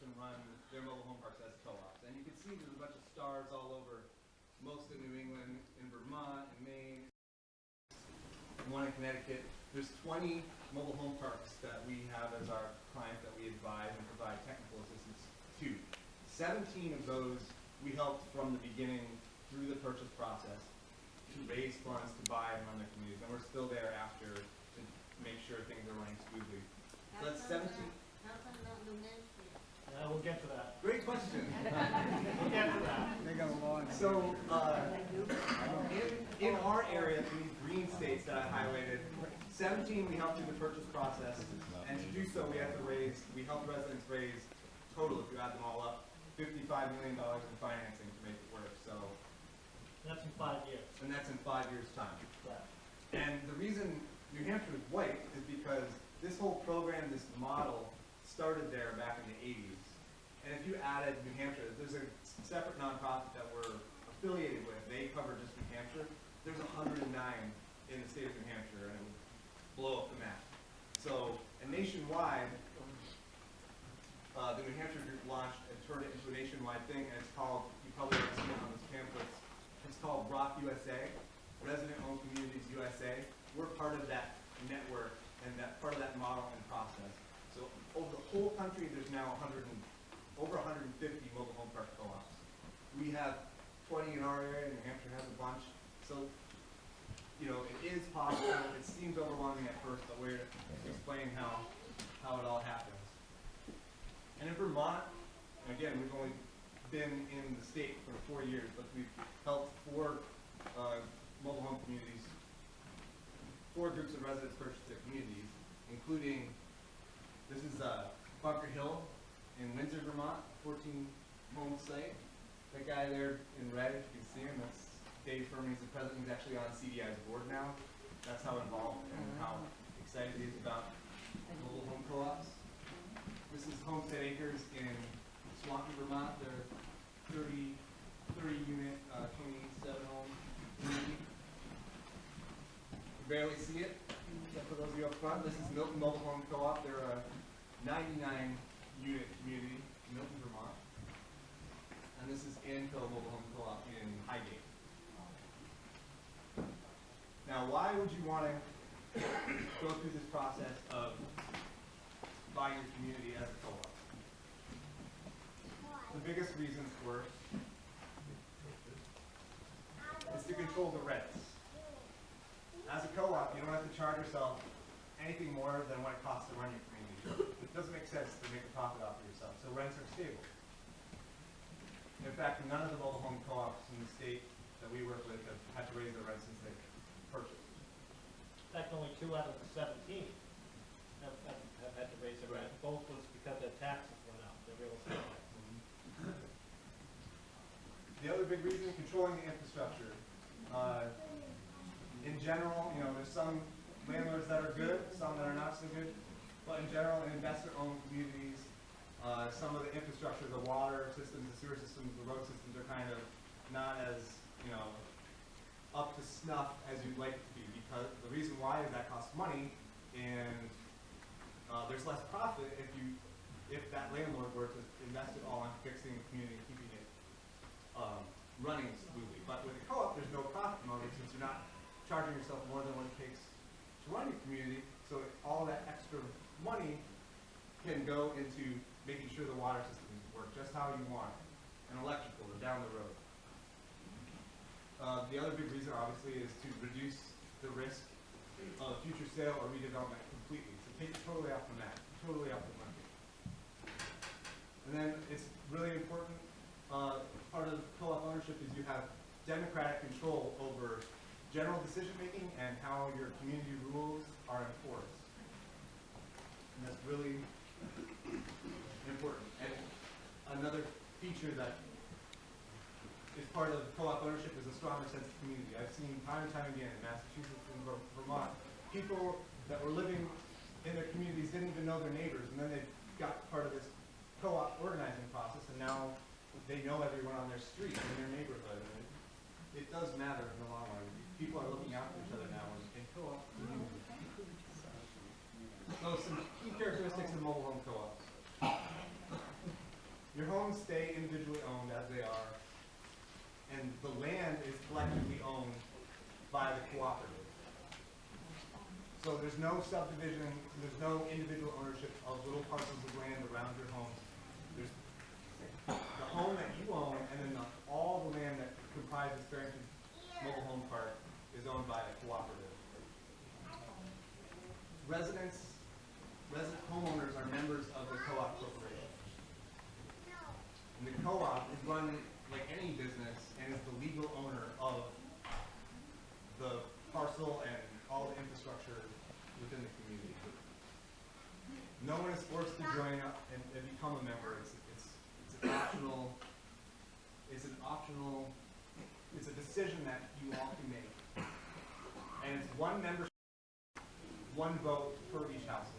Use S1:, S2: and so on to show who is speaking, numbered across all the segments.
S1: and run their mobile home parks as co-ops. And you can see there's a bunch of stars all over most of New England, in Vermont, in Maine, one in Connecticut. There's 20 mobile home parks that we have as our clients that we advise and provide technical assistance to. 17 of those we helped from the beginning through the purchase process to raise funds to buy and run their communities. And we're still there after to make sure things are running smoothly. So that's 17.
S2: How come not New Hampshire?
S3: We'll get to that.
S1: Great question.
S3: We'll get to that.
S4: They got a long.
S1: So in our area, in these green states that I highlighted, 17 we helped through the purchase process, and to do so we helped residents raise total, if you add them all up, $55 million in financing to make it work. So
S3: that's in 5 years.
S1: And that's in 5 years' time.
S3: Right.
S1: And the reason New Hampshire is white is because this whole program, this model, started there back in the 80s. And if you added New Hampshire, there's a separate nonprofit that we're affiliated with. They cover just New Hampshire. There's 109 in the state of New Hampshire, and it would blow up the map. So, and nationwide, the New Hampshire group launched and turned it into a nationwide thing, and it's called, you probably already seen it on this pamphlet, it's called ROC USA, Resident Owned Communities USA. We're part of that network and that part of that model and process. So over the whole country, there's now over 150 mobile home park co-ops. We have 20 in our area, New Hampshire has a bunch. So, you know, it is possible. It seems overwhelming at first, but we're explaining how it all happens. And in Vermont, again, we've only been in the state for 4 years, but we've helped 4 mobile home communities, 4 groups of residents purchase their communities, including, this is Bunker Hill in Windsor, Vermont, 14-home site. That guy there in red, if you can see him, that's Dave Furman. He's the president. He's actually on CDI's board now. That's how involved and how excited he is about mobile home co-ops. This is Homestead Acres in Swampy, Vermont. They're 30-unit, 27-home community. You barely see it, except for those of you up front. This is Milton Mobile Home Co-op. They're a 99-unit community in Milton, Vermont. And this is Anfield Mobile Home Co-op in Highgate. Now, why would you want to go through this process of buying your community as a co-op? The biggest reasons were is to control the rents. As a co-op, you don't have to charge yourself anything more than what it costs to run your community. It doesn't make sense to make a profit off of yourself, so rents are stable. In fact, none of the mobile home co-ops in the state that we work with have had to raise their rents since they purchased.
S3: In fact, only 2 out of the 17 have had to raise their rent. Both was because their taxes went up, their real estate taxes.
S1: The other big reason, controlling the infrastructure. In general, you know, there's some landlords that are good, some that are not so good, but in general, in investor-owned communities, some of the infrastructure, the water systems, the sewer systems, the road systems are kind of not as, you know, up to snuff as you'd like it to be, because the reason why is that costs money, and there's less profit if that landlord were to invest it all on fixing the community and keeping it running smoothly. But with a co-op, there's no profit motive since you're not charging yourself more than what it takes to run your community, so all that extra money can go into making sure the water systems work just how you want it, and electrical or down the road. The other big reason, obviously, is to reduce the risk of future sale or redevelopment completely. So take it totally off the map, totally off the market. And then it's really important, part of co-op ownership is you have democratic control over general decision making and how your community rules are enforced. And that's really important. And another feature that is part of co-op ownership is a stronger sense of community. I've seen time and time again in Massachusetts and Vermont, people that were living in their communities didn't even know their neighbors, and then they got part of this co-op organizing process, and now they know everyone on their street in their neighborhood. And it does matter in the long run. People are looking out for each other now in co-op communities. So some key characteristics of mobile home co-ops. homes stay individually owned as they are, and the land is collectively owned by the cooperative. So there's no subdivision, there's no individual ownership of little parcels of land around your homes. There's the home that you own, and then all the land that comprises Farrington Mobile Home Park is owned by a cooperative. Resident homeowners are members of the co-op corporation. And the co-op is run like any business and is the legal owner of the parcel and all the infrastructure within the community. No one is forced to join up and become a member. It's an optional. It's a decision that you all can make, and it's one membership, one vote per each household.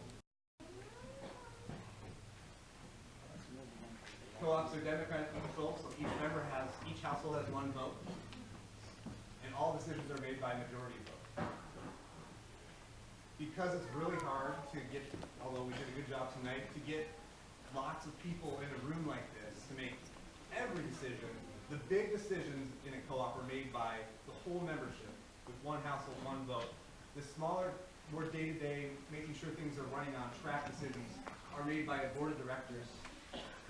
S1: Co-ops are democratically controlled, so each household has one vote, and all decisions are made by majority vote. Because it's really hard to get, although we did a good job tonight, to get lots of people in a room like this to make every decision. The big decisions in a co-op are made by the whole membership, with one household, one vote. The smaller, more day-to-day, making sure things are running on track decisions are made by a board of directors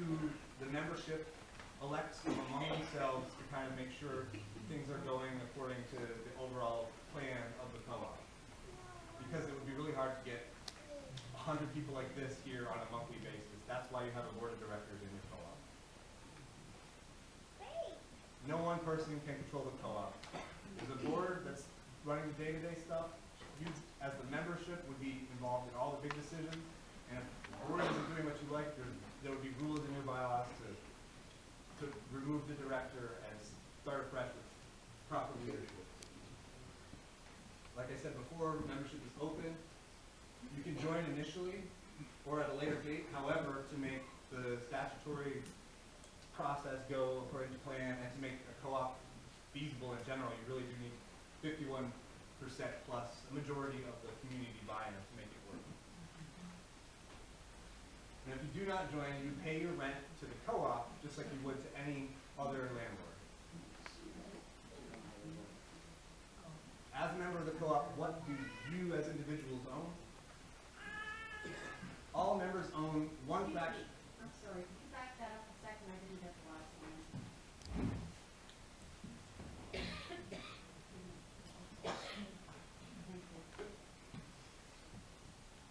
S1: who the membership elects from among themselves to kind of make sure things are going according to the overall plan of the co-op. Because it would be really hard to get 100 people like this here on a monthly basis. That's why you have a board of directors in your co-op. No one person can control the co-op. There's a board that's running the day-to-day stuff. You, as the membership, would be involved in all the big decisions. And if the board isn't doing what you like, there would be rules in your bylaws to remove the director and start afresh with proper leadership. Like I said before, membership is open. You can join initially or at a later date. However, to make the statutory process go according to plan and to make a co-op feasible in general, you really do need 51% plus a majority of the community buy-in to make it work. And if you do not join, you pay your rent to the co-op just like you would to any other landlord. As a member of the co-op, what do you as individuals own? All members own one fraction.
S2: I'm sorry, could you back that up a second? I didn't get the last one.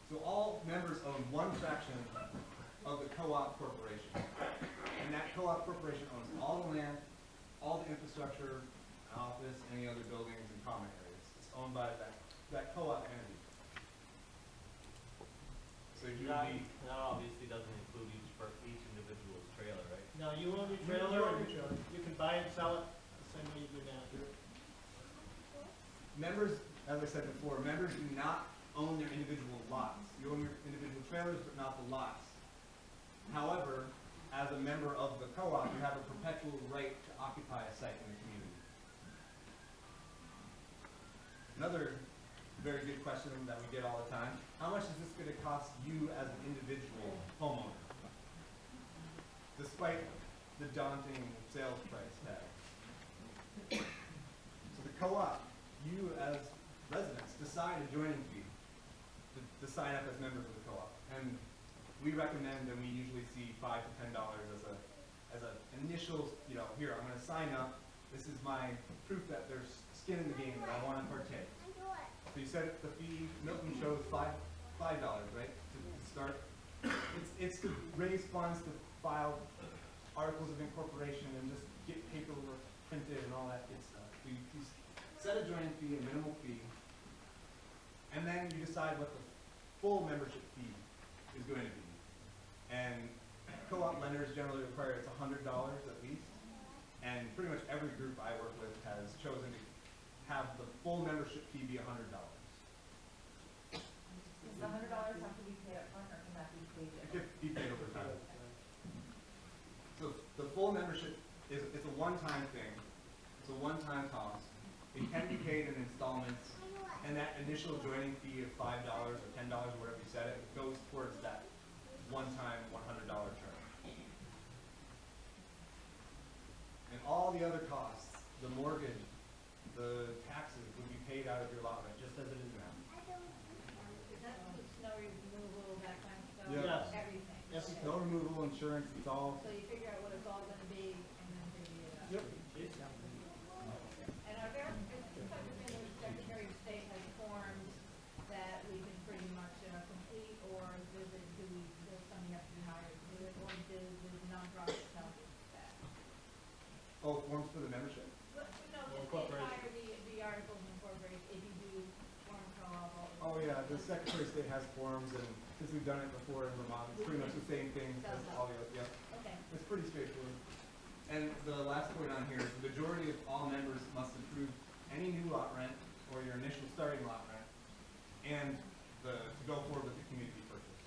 S1: So all members own one fraction of the co-op corporation. And that co-op corporation owns all the land, all the infrastructure, an office, any other buildings and common areas. It's owned by that co-op entity. So you would be...
S4: That obviously doesn't include each individual's trailer, right?
S3: No, you own your
S1: You
S3: trailer,
S1: own your trailer.
S3: you can buy and sell it the same way you do now.
S1: Members, as I said before, members do not own their individual lots. You own your individual trailers, but not the lots. However, as a member of the co-op, you have a perpetual right to occupy a site in the community. Another very good question that we get all the time: how much is this going to cost you as an individual homeowner? Despite the daunting sales price tag. So the co-op, you as residents decide a joining fee to sign up as members of the co-op. And we recommend, and we usually see $5 to $10 as an initial, here, I'm going to sign up. This is my proof that there's skin in the game that I want to partake. So you set the fee. Milton chose $5, right, to start. It's to raise funds to file articles of incorporation and just get paperwork printed and all that good stuff. So you set a joining fee, a minimal fee, and then you decide what the full membership fee is going to be. And co-op lenders generally require it's $100 at least, and pretty much every group I work with has chosen to have the full membership fee be $100.
S5: Does the $100 have to be paid up front, or can that be paid?
S1: It could be paid over time. So the full membership it's a one-time thing. It's a one-time cost. It can be paid in installments, and that initial joining fee of $5 or $10 or whatever you set it goes towards that one-time $100 term. all the other costs, the mortgage, the taxes would be paid out of your lot rent, just as it is now.
S2: That's the snow removal, that kind of stuff.
S1: Yeah.
S3: Yes.
S2: Everything.
S3: Yes.
S1: Snow removal, insurance, it's all,
S2: So you figure out what it's all gonna be and then figure it out.
S1: yep.
S2: And are there, it's understand the Secretary of State has forms that we can pretty much complete, or does it, does somebody have to be hired to do it, or does the nonprofit help with that?
S1: Oh, forms for the membership?
S2: But, no,
S3: Or
S2: just
S3: incorporation.
S2: hire the articles and incorporate if you do form co-op.
S1: Oh, yeah, the Secretary of State has forms, and since we've done it before in Vermont, it's pretty much the same thing as all the other, yeah.
S2: Okay.
S1: It's pretty straightforward. And the last point on here is the majority of all members must approve any new lot rent or your initial starting lot rent and to go forward with the community purchase.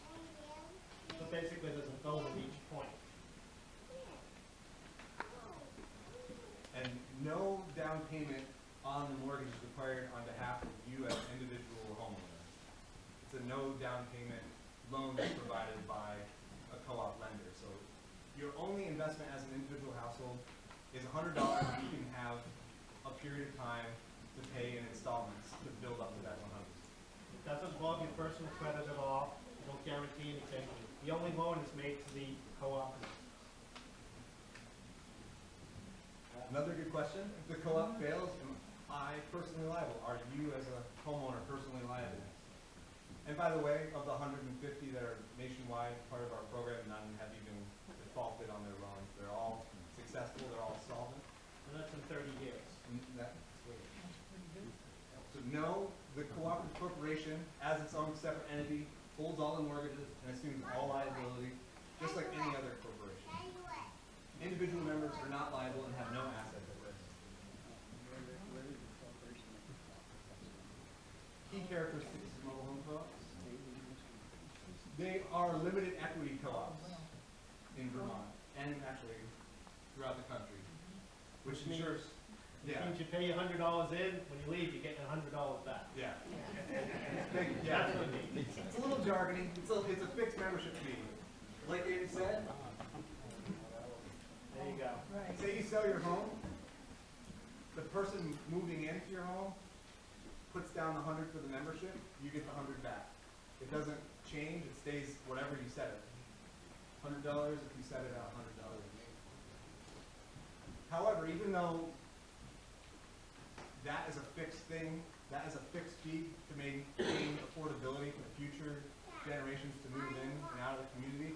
S3: So basically, there's a goal at each point.
S1: And no down payment on the mortgage is required on behalf of you as an individual homeowner. It's a no down payment loan that's provided by a co-op lender. So your only investment as an individual household is $100 that you can have a period of time to pay in installments to build up to that 100.
S3: It doesn't involve your personal credit at all. You don't guarantee anything. The only loan is made to the co-op.
S1: Another good question. If the co-op fails, am I personally liable? Are you as a homeowner personally liable? And by the way, of the 150 that are nationwide part of our program, none have even defaulted on their loans. They're all successful, they're all solvent.
S3: And that's in 30 years.
S1: So no, the cooperative corporation, as its own separate entity, holds all the mortgages and assumes all liability, just like any other corporation. Individual members are not liable and have no assets at risk. Key characteristics of mobile home co-ops. They are limited equity co-ops in Vermont and actually throughout the country, which ensures,
S3: Which
S1: yeah,
S3: means you pay $100 in, when you leave, you're getting $100 back.
S1: yeah. Yeah,
S3: That's what it means.
S1: it's a little jargony. It's a fixed membership fee. Like David said,
S3: There you go.
S1: say you sell your home, the person moving into your home puts down the 100 for the membership, you get the 100 back. It doesn't change, it stays whatever you set it. $100 if you set it at $100. However, even though that is a fixed thing, that is a fixed fee to maintain affordability for future generations to move in and out of the community,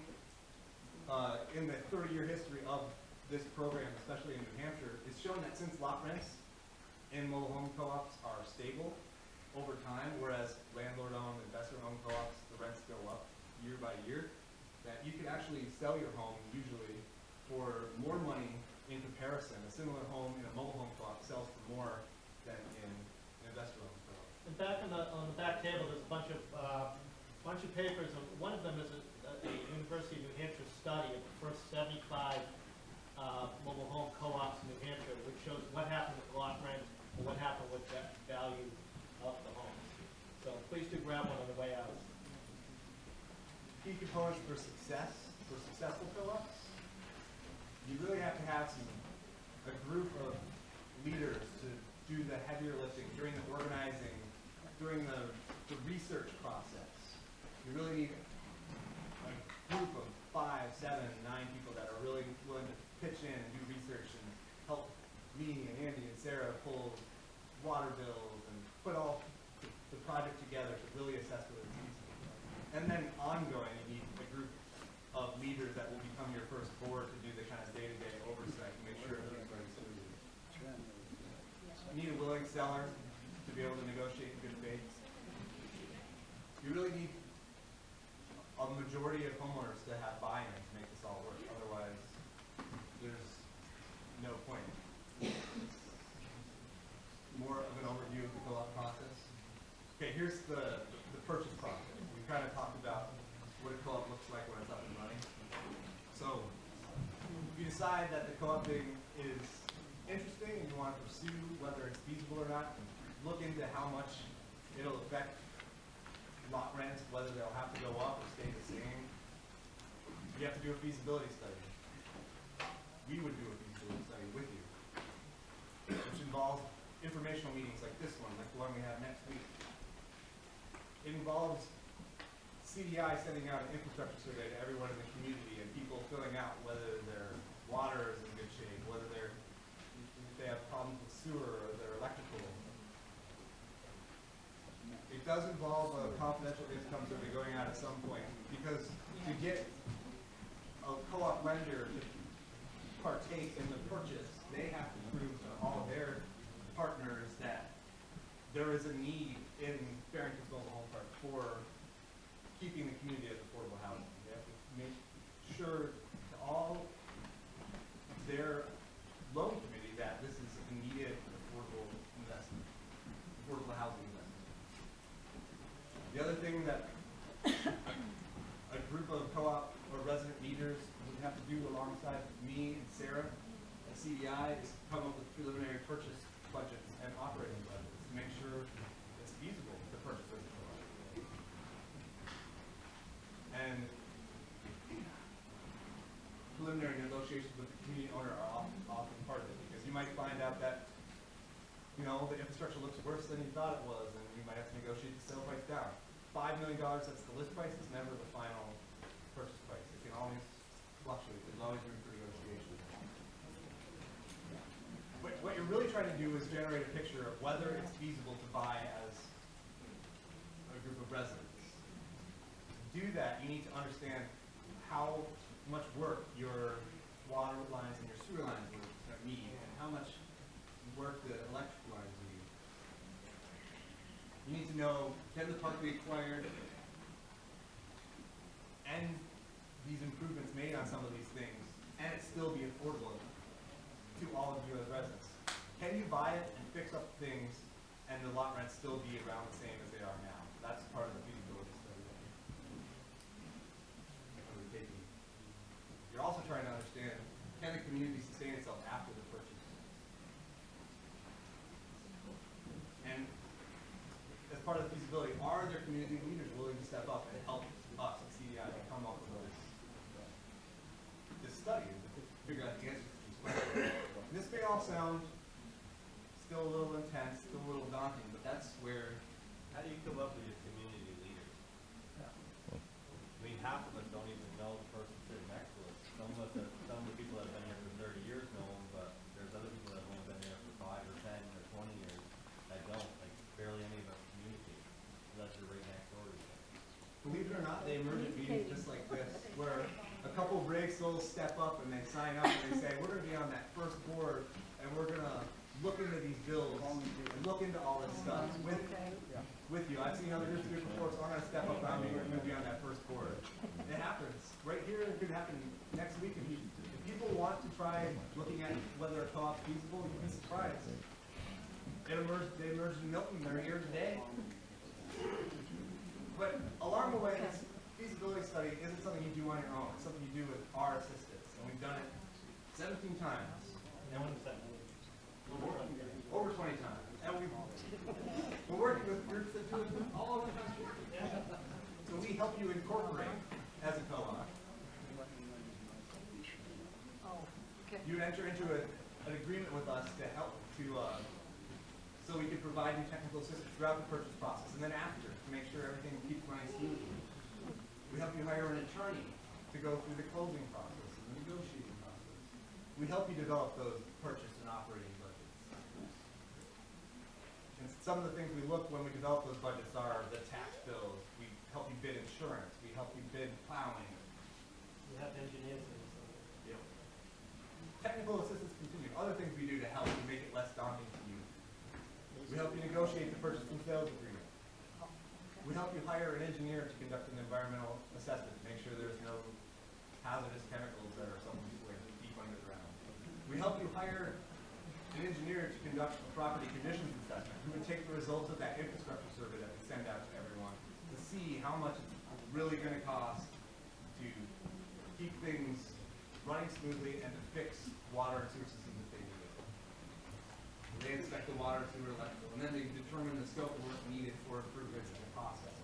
S1: in the 30-year history of this program, especially in New Hampshire, it's shown that since lot rents in mobile home co-ops are stable over time, whereas landlord-owned, investor-owned co-ops, the rents go up year by year, that you can actually sell your home usually for more money in comparison. A similar home in a mobile home co-op sells for more than in an investor-owned co-op.
S3: And back on the back table, there's a bunch of papers, and one of them is a University of New Hampshire study of the first 75 mobile home co-ops in New Hampshire, which shows what happened with lot rent and what happened with the value of the homes. So please do grab one on the way out.
S1: Key components for successful co-ops, you really have to have a group of leaders to do the heavier lifting during the organizing, during the research process. You really need a group of 5, 7, 9 people that are really willing to pitch in and do research and help me and Andy and Sarah pull water bills and put all the project together to really assess whether it's feasible. And then ongoing, you need a group of leaders that will become your first board to do the kind of day-to-day oversight and make sure everything's running smoothly. You need a willing seller to be able to negotiate in good faith. You really need a majority of homeowners to have buy-in to make this all work. Otherwise, there's no point. More of an overview of the co-op process. Okay, here's the purchase process. We kind of talked about what a co-op looks like when it's up and running. So, if you decide that the co-op thing is interesting and you want to pursue whether it's feasible or not, look into how much it'll affect lot rents, whether they'll have to go up or stay the same. You have to do a feasibility study. We would do a feasibility study with you. involves informational meetings like this one, like the one we have next week. It involves CDI sending out an infrastructure survey to everyone in the community and people filling out whether their water is in good shape, whether if they have problems with sewer or their electrical. It does involve a confidential income survey going out at some point, because to get a co-op lender to partake in the purchase, they have to prove to all their partners that there is a need in Farrington Mobile Home Park for keeping the community as affordable housing. They have to make sure to all their loan committee that this is a needed affordable investment, affordable housing investment. The other thing that a group of co-op or resident leaders would have to do alongside me and Sarah at CDI is come up with preliminary purchase budgets and operating budgets to make sure it's feasible to purchase as a co-op. And preliminary negotiations with the community owner are often part of it, because you might find out that, you know, the infrastructure looks worse than you thought it was, and you might have to negotiate the sale price down. $5 million, that's the list price, is never the final purchase price. It can always fluctuate. There's always room for negotiation. What you're really trying to do is generate a picture of whether it's feasible to buy as a group of residents. To do that, you need to understand how much work your water lines and your sewer lines need, and how much work the electric lines need. You need to know, can the park be acquired, and these improvements made on some of these things, and it still be affordable to all of you as residents? Can you buy it and fix up things, and the lot rents still be around the same as they are now? That's part of the feasibility study that we're taking. You're also trying to understand, can the community sustain itself after the purchase? And as part of the feasibility, are there community leaders willing to step up and help us at CDI to come up with this study to figure out the answers to these questions? This may all sound still a little intense, still a little daunting, but that's where.
S4: How do you come up with your community leaders? I mean, half of us don't even know the person sitting next to us. Some of the people that have been here for 30 years know them, but there's other people that have only been here for 5 or 10 or 20 years that don't. Like, barely any of us communicate, unless you're right next door to each other.
S1: Believe it or not, they emerge at meetings just like this, where a couple brave souls step up and they sign up and they say, we're going to be on that first board, and we're going to look into these bills and look into all this stuff with you. I've seen other groups do it before, so I'm going to step up and I'm going to be on that first board. It happens. Right here, it could happen next week. If people want to try looking at whether a co-op is feasible, you'd be surprised. They emerged in Milton. They're here today. But along the way, this feasibility study isn't something you do on your own. It's something you do with our assistants. And we've done it 17 times.
S3: And when was that?
S1: Over 20 times. And we're working with groups that do it all over the country. So we help you incorporate as a co-op. You enter into an agreement with us to help so we can provide you technical assistance throughout the purchase process, and then after, to make sure everything keeps running smoothly. We help you hire an attorney to go through the closing process and the negotiating process. We help you develop those purchase and operating budgets. And some of the things we look when we develop those budgets are the tax bills. We help you bid insurance. We help you bid plowing.
S3: You have engineers in this.
S1: Yep. Technical assistance continue. Other things we do to help you make it less daunting for you. We help you negotiate the purchase and sales agreement. We help you hire an engineer to conduct an environmental assessment to make sure there's no hazardous chemicals that are somewhere deep underground. We help you hire an engineer to conduct a property conditions assessment who would take the results of that infrastructure survey that we send out to everyone to see how much it's really going to cost to keep things running smoothly and to fix water and sewer systems if they need it. They inspect the water, sewer, electrical, and then they determine the scope of work needed for improvements in the process.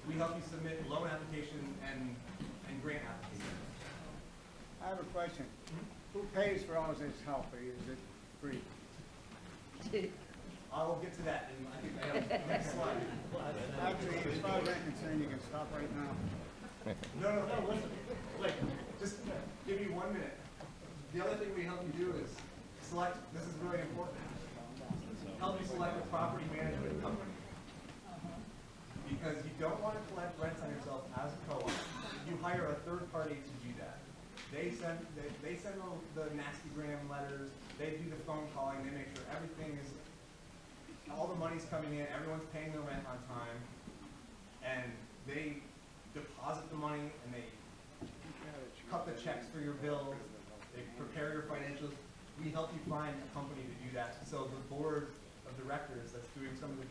S1: We help you submit loan application and grant applications.
S6: I have a question. Who pays for all this help? Is it free.
S1: I will get to that in, I think I have the next slide.
S6: Actually, as far as I'm concerned, you can stop right now.
S1: No,
S3: listen, wait,
S1: just give you 1 minute. The other thing we help you do is select, this is really important, help you select a property management company. Because you don't want to collect rents on yourself as a co-op. You hire a third party to do that. They send the nasty gram letters, they do the phone calling, they make sure everything is, all the money's coming in, everyone's paying their rent on time, and they deposit the money and they cut the checks for your bills, they prepare your financials. We help you find a company to do that. So the board of directors that's doing some of the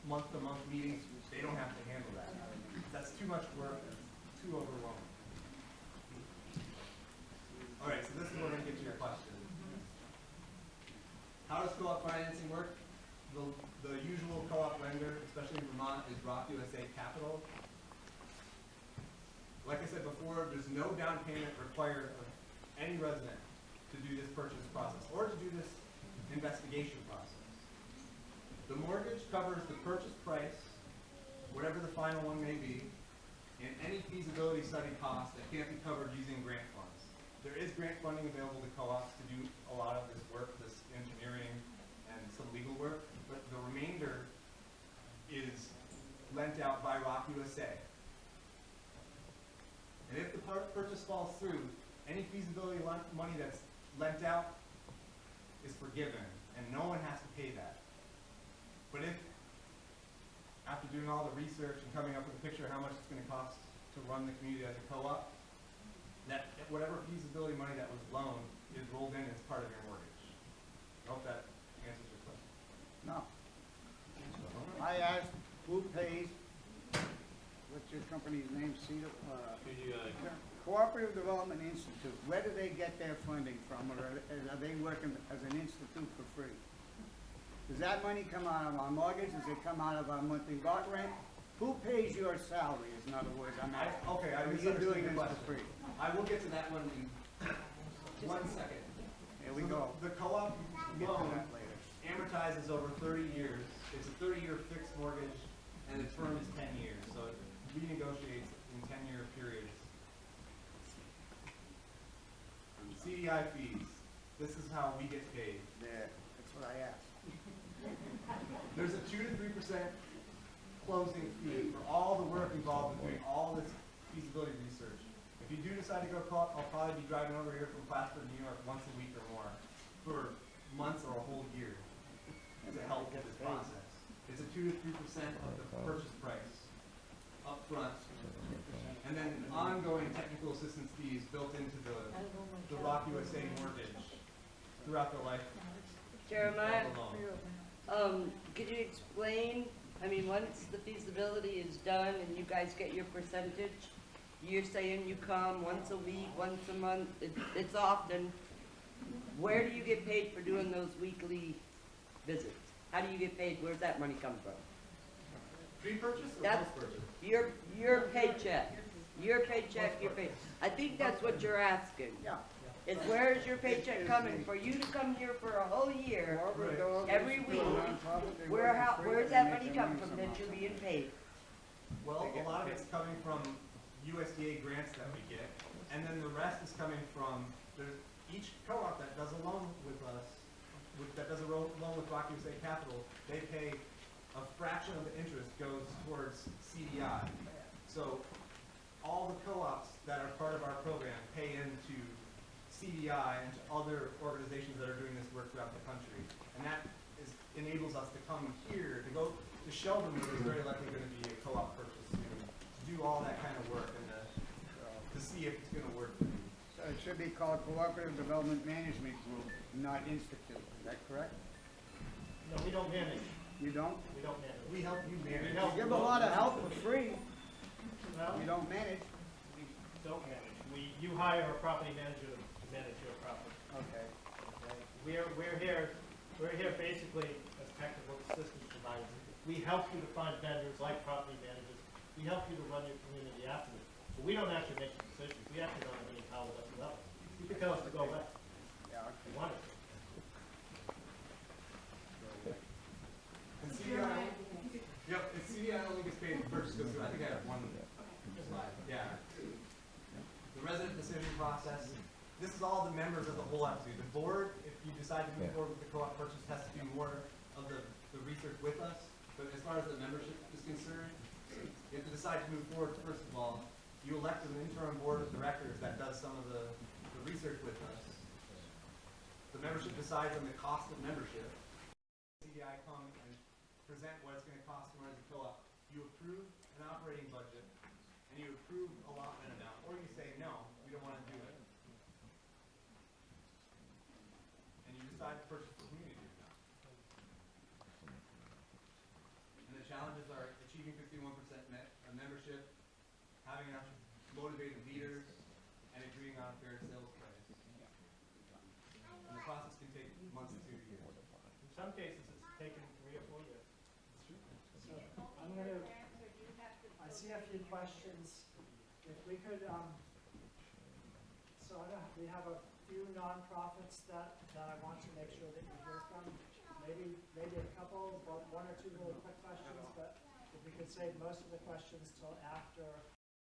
S1: month-to-month meetings, they don't have to handle that. That's too much work, it's too overwhelming. All right, so this is where we're going to get to your question. How does co-op financing work? The usual co-op lender, especially in Vermont, is Rock USA Capital. Like I said before, there's no down payment required of any resident to do this purchase process or to do this investigation process. The mortgage covers the purchase price, whatever the final one may be, and any feasibility study cost that can't be covered using grant funds. There is grant funding available to co-ops to do a lot of this work, this engineering and some legal work, but the remainder is lent out by Rock USA. And if the purchase falls through, any feasibility money that's lent out is forgiven, and no one has to pay that. But if, after doing all the research and coming up with a picture of how much it's going to cost to run the community as a co-op, that whatever feasibility money that was loaned is rolled in as part of your mortgage. I hope that answers your question.
S6: No. I asked who pays, what's your company's name, Cooperative Development Institute. Where do they get their funding from, or are they working as an institute for free? Does that money come out of our mortgage? Does it come out of our monthly lot rent? Who pays your salary, is in other words, I'm asking.
S1: Okay, I
S6: Or are you
S1: misunderstood
S6: doing
S1: your
S6: this
S1: question.
S6: for free?
S1: I will get to that one in 1 second.
S6: Here we
S1: So
S6: go.
S1: The co-op
S6: We'll get to
S1: loan
S6: that later.
S1: amortizes over 30 years. It's a 30-year fixed mortgage, and the term is 10 years. So it renegotiates in 10-year periods. CDI fees. This is how we get paid.
S6: There, that's what I asked.
S1: There's a 2 to 3% closing fee for all the work involved in doing all this feasibility research. If you do decide to go co-op, I'll probably be driving over here from Plattsburgh, New York once a week or more for months or a whole year to help with this process. It's a 2 to 3% of the purchase price up front, and then ongoing technical assistance fees built into the Rock USA mortgage throughout the life
S7: Jeremiah,
S1: of the loan.
S7: could you explain, I mean, once the feasibility is done and you guys get your percentage, you're saying you come once a week, once a month, it's often, where do you get paid for doing those weekly visits? How do you get paid? Where's that money come from?
S1: Pre-purchase or
S7: That's
S1: post-purchase?
S7: your paycheck. Your paycheck, your pay. I think that's what you're asking.
S6: Yeah.
S7: Is where is your paycheck coming for you to come here for a whole year, every week? Where's that money come from that you're being paid?
S1: Well, a lot of it's coming from USDA grants that we get, and then the rest is coming from, there's each co-op that does a loan with us, that does a loan with Rock USA Capital, they pay a fraction of the interest goes towards CDI. So all the co-ops that are part of our program pay into CDI and to other organizations that are doing this work throughout the country. And that enables us to come here, to show them that there's very likely going to be a co-op purchase soon, to do all that kind of work and to see if it's going to work for you.
S6: So it should be called Cooperative Development Management Group, not Institute. Is that correct?
S3: no, we don't manage,
S6: You don't?
S3: we don't manage.
S1: We help you manage.
S3: We help
S6: You give a lot of help for free.
S3: Well,
S6: You don't manage.
S3: we don't manage. You hire a property manager to manage your property.
S6: Okay.
S3: Okay? We're here basically as technical assistance providers. We help you to find vendors like property managers. We help you to run your community afterwards. But we don't actually make the decisions. We actually don't have any power whatsoever. You can tell us to go away
S6: Yeah,
S3: if you want it.
S1: Yep, and CDI only gets paid first, because I think I have one slide, yeah. The resident decision process, this is all the members of the whole have to do. The board, if you decide to move forward with the co-op purchase, has to do more of the research with us, but as far as the membership is concerned, you have to decide to move forward, first of all. You elect an interim board of directors that does some of the research with us. The membership decides on the cost of membership. CDI come and present what it's going to cost to run as a co-op. You approve an operating budget, and you approve allotment amount, or you say, no, we don't want to do it. And you decide to purchase the community account. And the challenges are achieving 51% membership, having enough motivated leaders, and agreeing on a fair sales price. And the process can take months to years.
S3: In some cases, it's taken 3 or 4 years.
S8: So I'm gonna, I see a few questions. If we could, so I don't, we have a few nonprofits that I want to make sure that you hear from. Maybe a couple, but 1 or 2 really quick questions, but if we could save most of the questions till after